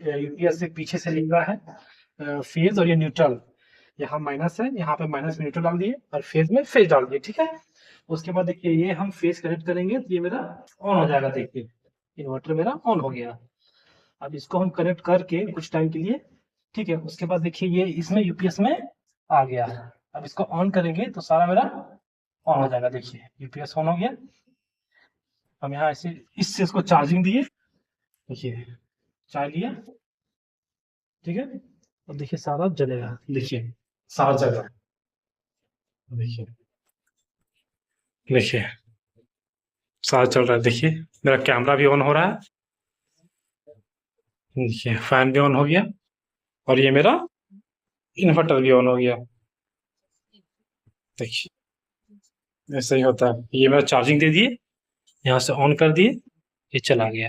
UPS से पीछे से लिख रहा है फेज और ये न्यूट्रल, यहाँ माइनस है, यहाँ पे माइनस में न्यूट्रल डाल दिए और फेज में फेज डाल दिए, ठीक है। उसके बाद देखिए ये हम फेज कनेक्ट करेंगे तो ये मेरा ऑन हो जाएगा, देखिए इन्वर्टर मेरा ऑन हो गया। अब इसको हम कनेक्ट करके कुछ टाइम के लिए, ठीक है, उसके बाद देखिए ये इसमें यूपीएस में आ गया। अब इसको ऑन करेंगे तो सारा मेरा ऑन हो जाएगा, देखिए यूपीएस ऑन हो गया। हम यहाँ ऐसे इससे इसको चार्जिंग दिए, देखिए चार्ज लिया, ठीक है। अब देखिए सारा जलेगा, देखिए सारा जल रहा है, देखिए देखिए सारा चल रहा है। देखिए मेरा कैमरा भी ऑन हो रहा है, देखिए फैन भी ऑन हो गया और ये मेरा इन्वर्टर भी ऑन हो गया, देखिए ऐसा ही होता है। ये मेरा चार्जिंग दे दिए, यहाँ से ऑन कर दिए, ये चला गया।